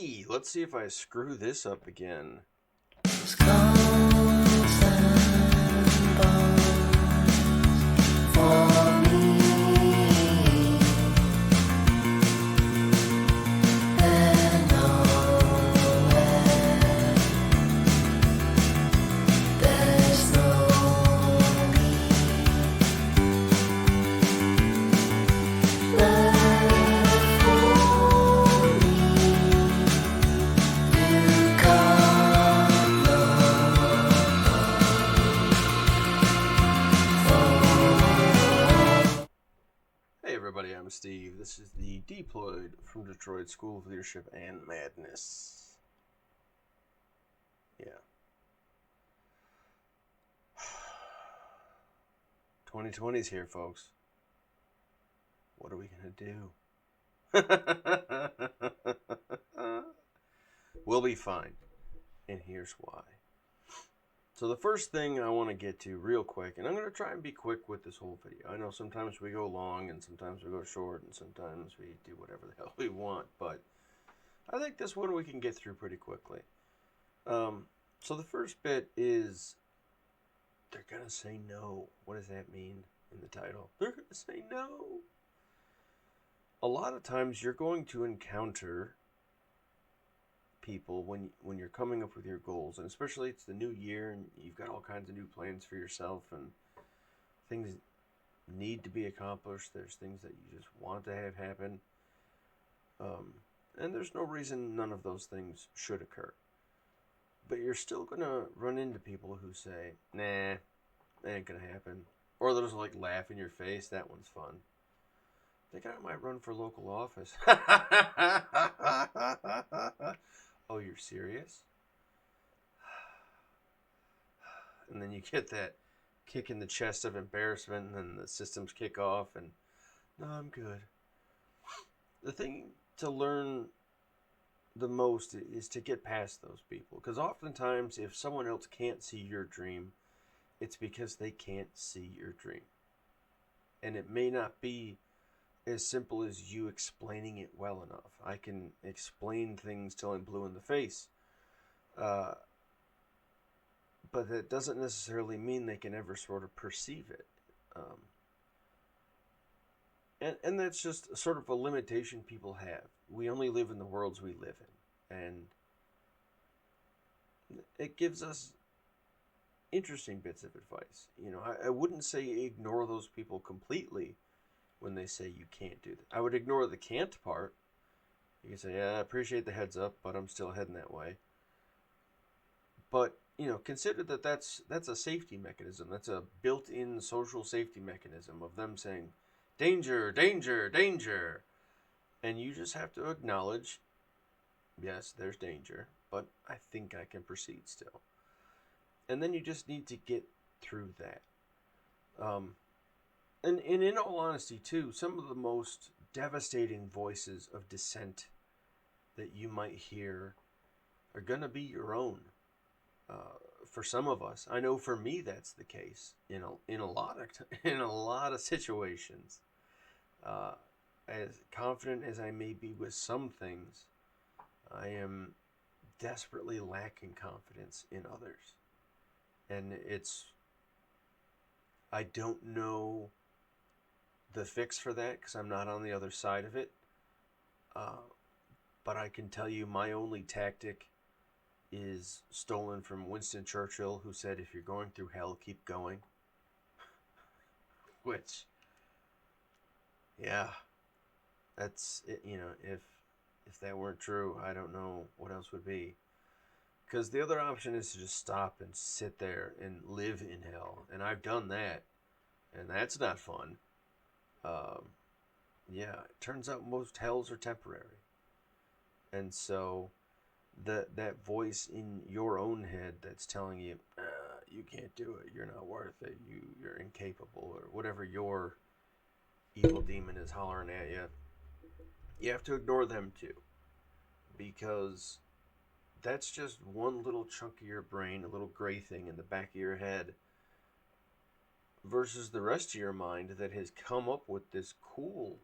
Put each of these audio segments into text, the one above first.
Hey, let's see if I screw this up again. Skulls and bones for me, and nowhere there's no me left for me to come Hey everybody, I'm Steve. This is the Deployed from Detroit School of Leadership and Madness. Yeah. 2020's here, folks. What are we going to do? We'll be fine. And here's why. So the first thing I want to get to real quick, and I'm going to try and be quick with this whole video. I know sometimes we go long and sometimes we go short and sometimes we do whatever the hell we want, but I think this one we can get through pretty quickly. So the first bit is they're going to say no. What does that mean in the title? They're going to say no. A lot of times you're going to encounter people when you're coming up with your goals, and especially it's the new year and you've got all kinds of new plans for yourself and things need to be accomplished. There's things that you just want to have happen, and there's no reason none of those things should occur, but you're still gonna run into people who say, nah, that ain't gonna happen, or they'll just like laugh in your face. That one's fun. I think I might run for local office. Oh, you're serious? And then you get that kick in the chest of embarrassment, and then the systems kick off, and no, I'm good. The thing to learn the most is to get past those people, because oftentimes if someone else can't see your dream, it's because they can't see your dream. And it may not be as simple as you explaining it well enough. I can explain things till I'm blue in the face, uh, but that doesn't necessarily mean they can ever sort of perceive it. And that's just sort of a limitation people have. We only live in the worlds we live in, and it gives us interesting bits of advice. I wouldn't say ignore those people completely when they say you can't do that. I would ignore the can't part. You can say, yeah, I appreciate the heads up, but I'm still heading that way. But consider that that's a safety mechanism. That's a built-in social safety mechanism of them saying, danger, danger, danger. And you just have to acknowledge, yes, there's danger, but I think I can proceed still. And then you just need to get through that. And in all honesty, too, some of the most devastating voices of dissent that you might hear are going to be your own. For some of us, I know for me that's the case in a lot of situations. As confident as I may be with some things, I am desperately lacking confidence in others, and I don't know the fix for that because I'm not on the other side of it. But I can tell you my only tactic is stolen from Winston Churchill, who said, if you're going through hell, keep going. Which, yeah, that's it. If that weren't true, I don't know what else would be. Because the other option is to just stop and sit there and live in hell. And I've done that. And that's not fun. Yeah, it turns out most hells are temporary. And so that voice in your own head that's telling you, you can't do it, you're not worth it, you're incapable, or whatever your evil demon is hollering at you, you have to ignore them too. Because that's just one little chunk of your brain, a little gray thing in the back of your head, versus the rest of your mind that has come up with this cool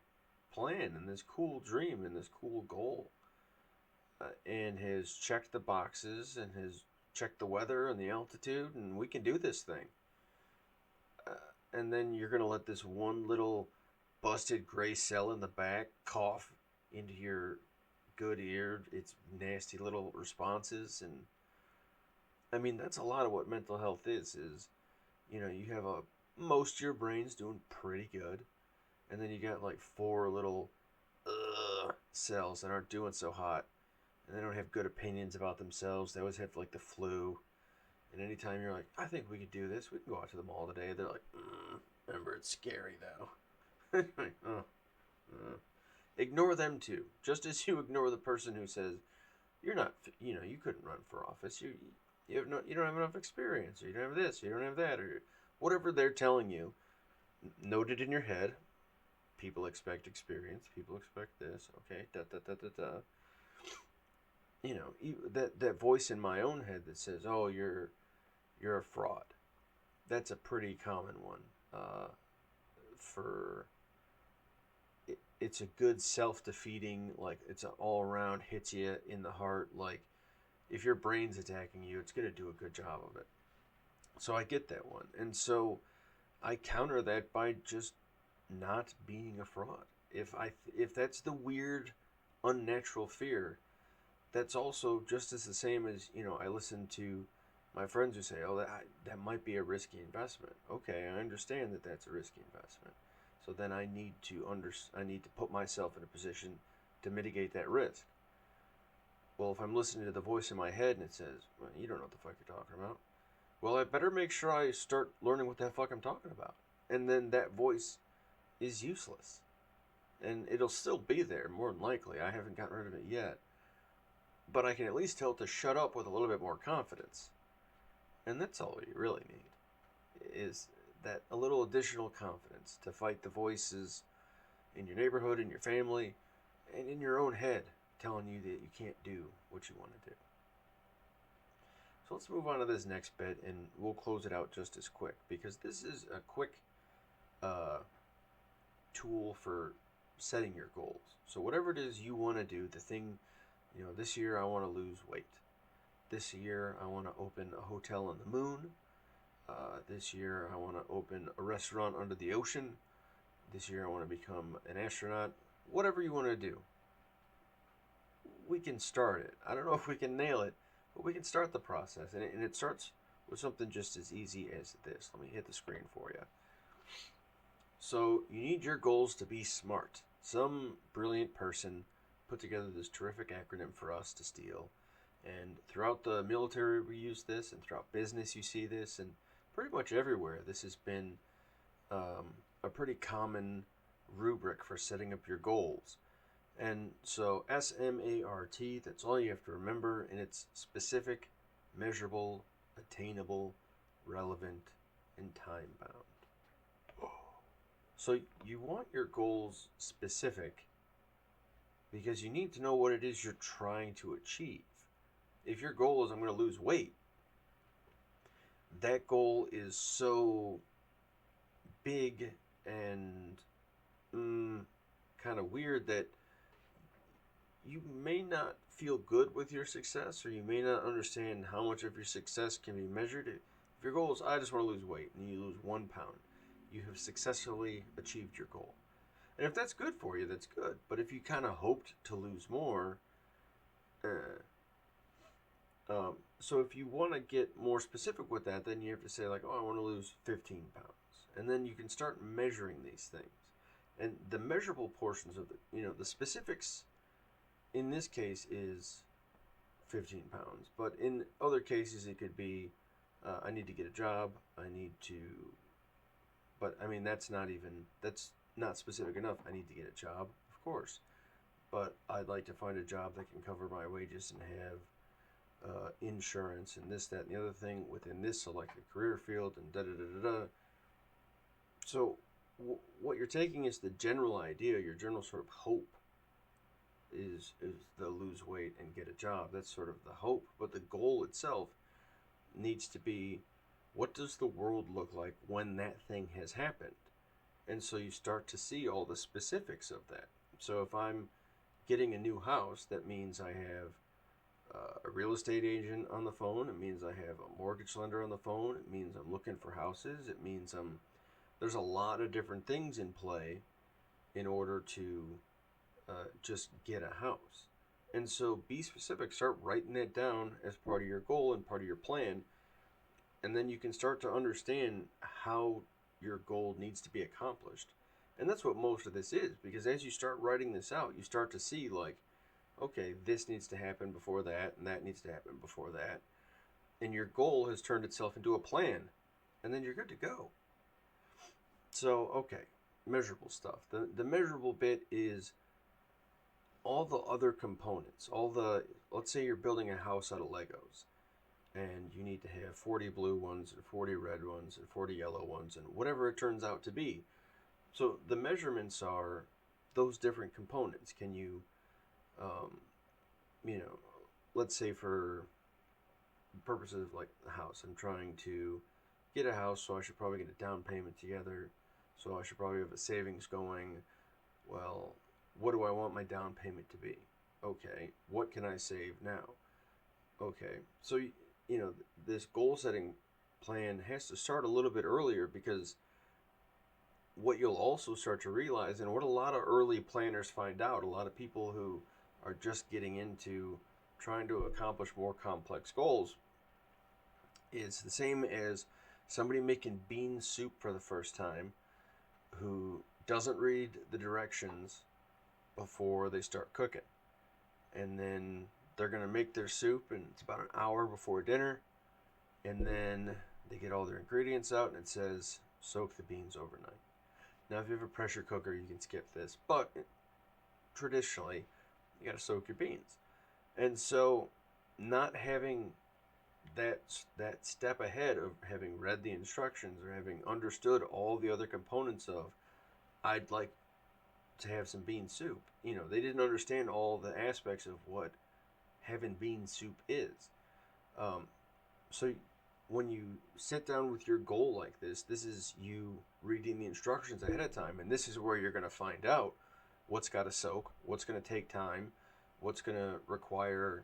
plan and this cool dream and this cool goal. and has checked the boxes and has checked the weather and the altitude, and we can do this thing. Uh, and then you're going to let this one little busted gray cell in the back cough into your good ear its nasty little responses. And I mean, that's a lot of what mental health is you have a most of your brain's doing pretty good, and then you got like four little cells that aren't doing so hot, and they don't have good opinions about themselves. They always have like the flu. And anytime you're like, I think we could do this, we can go out to the mall today, they're like, remember, it's scary though. Like, ignore them too, just as you ignore the person who says you're not, you couldn't run for office. You don't have enough experience, or you don't have this, or you don't have that, or whatever they're telling you. Note it in your head. People expect experience. People expect this. Okay, da da da da da. That voice in my own head that says, "Oh, you're a fraud." That's a pretty common one. It's a good self-defeating, like it's an all-around hits you in the heart. Like if your brain's attacking you, it's gonna do a good job of it. So I get that one, and so I counter that by just not being a fraud. If that's the weird, unnatural fear, that's also just as the same as I listen to my friends who say, "Oh, that might be a risky investment." Okay, I understand that that's a risky investment. So then I need to put myself in a position to mitigate that risk. Well, if I'm listening to the voice in my head and it says, well, "You don't know what the fuck you're talking about," well, I better make sure I start learning what the fuck I'm talking about. And then that voice is useless. And it'll still be there, more than likely. I haven't gotten rid of it yet. But I can at least tell it to shut up with a little bit more confidence. And that's all you really need, is that a little additional confidence to fight the voices in your neighborhood, in your family, and in your own head telling you that you can't do what you want to do. So let's move on to this next bit, and we'll close it out just as quick, because this is a quick tool for setting your goals. So whatever it is you want to do, the thing, this year I want to lose weight. This year I want to open a hotel on the moon. This year I want to open a restaurant under the ocean. This year I want to become an astronaut. Whatever you want to do, we can start it. I don't know if we can nail it, but we can start the process. And it starts with something just as easy as this. Let me hit the screen for you. So you need your goals to be SMART. Some brilliant person put together this terrific acronym for us to steal. And throughout the military we use this, and throughout business you see this, and pretty much everywhere this has been a pretty common rubric for setting up your goals. And so SMART, that's all you have to remember, and it's specific, measurable, attainable, relevant, and time bound. So you want your goals specific because you need to know what it is you're trying to achieve. If your goal is I'm going to lose weight, that goal is so big and kind of weird that you may not feel good with your success, or you may not understand how much of your success can be measured. If your goal is I just want to lose weight, and you lose 1 pound, you have successfully achieved your goal. And if that's good for you, that's good. But if you kind of hoped to lose more, so if you want to get more specific with that, then you have to say like, oh, I want to lose 15 pounds. And then you can start measuring these things. And the measurable portions of the specifics in this case is 15 pounds. But in other cases, it could be, I need to get a job. But I mean, that's not specific enough. I need to get a job, of course. But I'd like to find a job that can cover my wages and have insurance and this, that, and the other thing within this selected career field, and da da da da da. So what you're taking is the general idea, your general sort of hope is the lose weight and get a job. That's sort of the hope, but the goal itself needs to be, what does the world look like when that thing has happened? And so you start to see all the specifics of that. So if I'm getting a new house, that means I have a real estate agent on the phone. It means I have a mortgage lender on the phone. It means I'm looking for houses. It means there's a lot of different things in play in order to just get a house. And so be specific. Start writing that down as part of your goal and part of your plan. And then you can start to understand how your goal needs to be accomplished. And that's what most of this is, because as you start writing this out, you start to see, like, okay, this needs to happen before that, and that needs to happen before that. And your goal has turned itself into a plan, and then you're good to go. So, okay, measurable stuff. The measurable bit is all the other components. Let's say you're building a house out of Legos, and you need to have 40 blue ones, and 40 red ones, and 40 yellow ones, and whatever it turns out to be. So the measurements are those different components. Can you, you know, let's say for purposes of like the house, I'm trying to get a house, so I should probably get a down payment together. So I should probably have a savings going. Well, what do I want my down payment to be? Okay, what can I save now? Okay, so this goal setting plan has to start a little bit earlier, because what you'll also start to realize, and what a lot of early planners find out, a lot of people who are just getting into trying to accomplish more complex goals, is the same as somebody making bean soup for the first time who doesn't read the directions before they start cooking. And then they're going to make their soup, and it's about an hour before dinner. And then they get all their ingredients out, and it says, soak the beans overnight. Now, if you have a pressure cooker, you can skip this. But traditionally, you got to soak your beans. And so not having that step ahead of having read the instructions or having understood all the other components of, I'd like to have some bean soup. They didn't understand all the aspects of what having bean soup is. So when you sit down with your goal like this is you reading the instructions ahead of time, and this is where you're going to find out what's got to soak, what's going to take time, what's going to require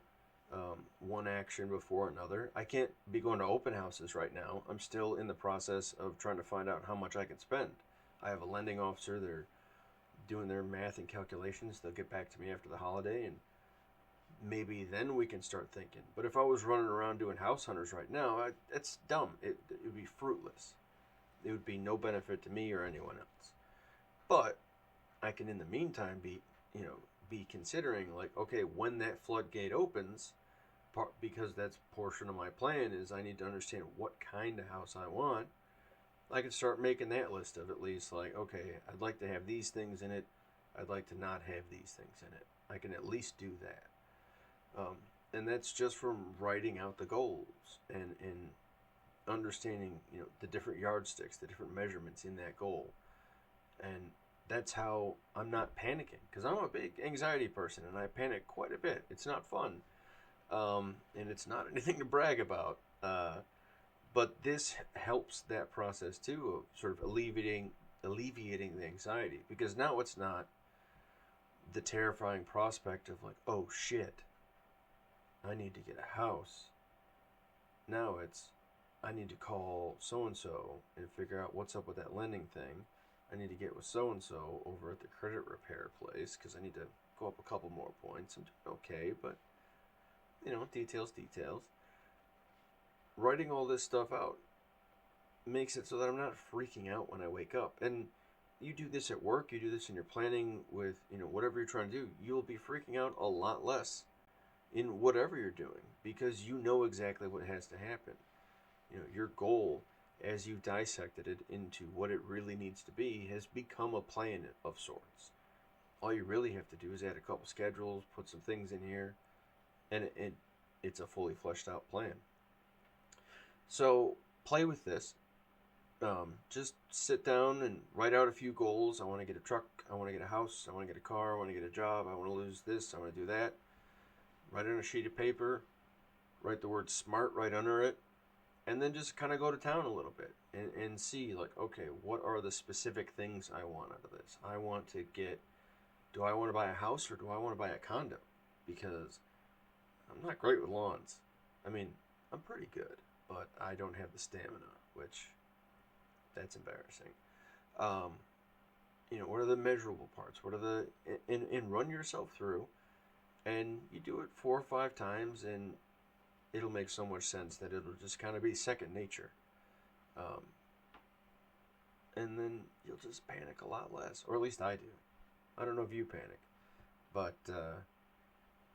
one action before another. I can't be going to open houses right now. I'm still in the process of trying to find out how much I can spend. I have a lending officer. They're doing their math and calculations. They'll get back to me after the holiday, and maybe then we can start thinking. But if I was running around doing house hunters right now, that's dumb. It would be fruitless. It would be no benefit to me or anyone else. But I can, in the meantime, be considering, like, okay, when that floodgate opens, because that's portion of my plan is I need to understand what kind of house I want. I can start making that list of at least, like, okay, I'd like to have these things in it. I'd like to not have these things in it. I can at least do that. And that's just from writing out the goals and understanding, the different yardsticks, the different measurements in that goal. And that's how I'm not panicking, because I'm a big anxiety person and I panic quite a bit. It's not fun. And it's not anything to brag about. But this helps that process too, of sort of alleviating the anxiety, because now it's not the terrifying prospect of like, oh shit, I need to get a house. Now it's, I need to call so-and-so and figure out what's up with that lending thing. I need to get with so-and-so over at the credit repair place because I need to go up a couple more points. I'm doing okay, but details. Writing all this stuff out makes it so that I'm not freaking out when I wake up. And you do this at work, you do this in your planning with, whatever you're trying to do, you'll be freaking out a lot less in whatever you're doing, because you know exactly what has to happen. Your goal, as you've dissected it into what it really needs to be, has become a plan of sorts. All you really have to do is add a couple schedules, put some things in here, and it's a fully fleshed out plan. So play with this. Just sit down and write out a few goals. I want to get a truck. I want to get a house. I want to get a car. I want to get a job. I want to lose this. I want to do that. Write it on a sheet of paper. Write the word SMART right under it. And then just kind of go to town a little bit and see, like, okay, what are the specific things I want out of this? Do I want to buy a house or do I want to buy a condo? Because I'm not great with lawns. I mean, I'm pretty good, but I don't have the stamina, which that's embarrassing. Um, what are the measurable parts? What are the and run yourself through, and you do it 4 or 5 times, and it'll make so much sense that it'll just kind of be second nature. Um, and then you'll just panic a lot less, or at least I do. I don't know if you panic, but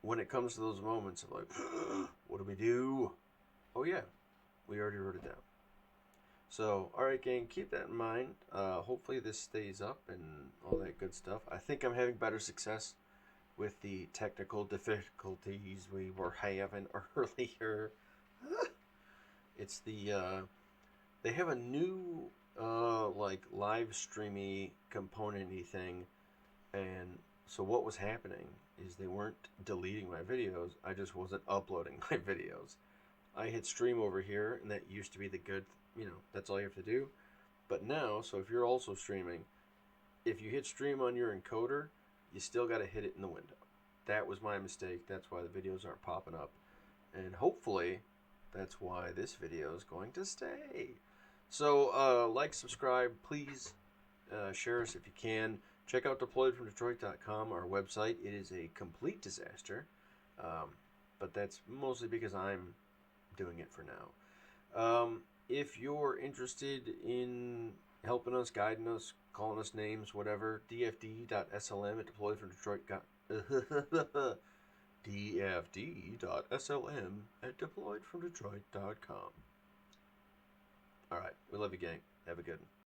when it comes to those moments of like, what do we do? Oh yeah, we already wrote it down. So, all right, gang, keep that in mind. Hopefully, this stays up and all that good stuff. I think I'm having better success with the technical difficulties we were having earlier. It's they have a new like live streamy componenty thing, and so what was happening is they weren't deleting my videos. I just wasn't uploading my videos. I hit stream over here, and that used to be the good, that's all you have to do. But now, so if you're also streaming, if you hit stream on your encoder, you still got to hit it in the window. That was my mistake. That's why the videos aren't popping up. And hopefully, that's why this video is going to stay. So, like, subscribe, please. Share us if you can. Check out deployedfromdetroit.com, our website. It is a complete disaster. But that's mostly because I'm doing it for now. If you're interested in helping us, guiding us, calling us names, whatever, dfd.slm at deployedfromdetroit. dfd.slm at deployedfromdetroit.com. All right, we love you, gang. Have a good one.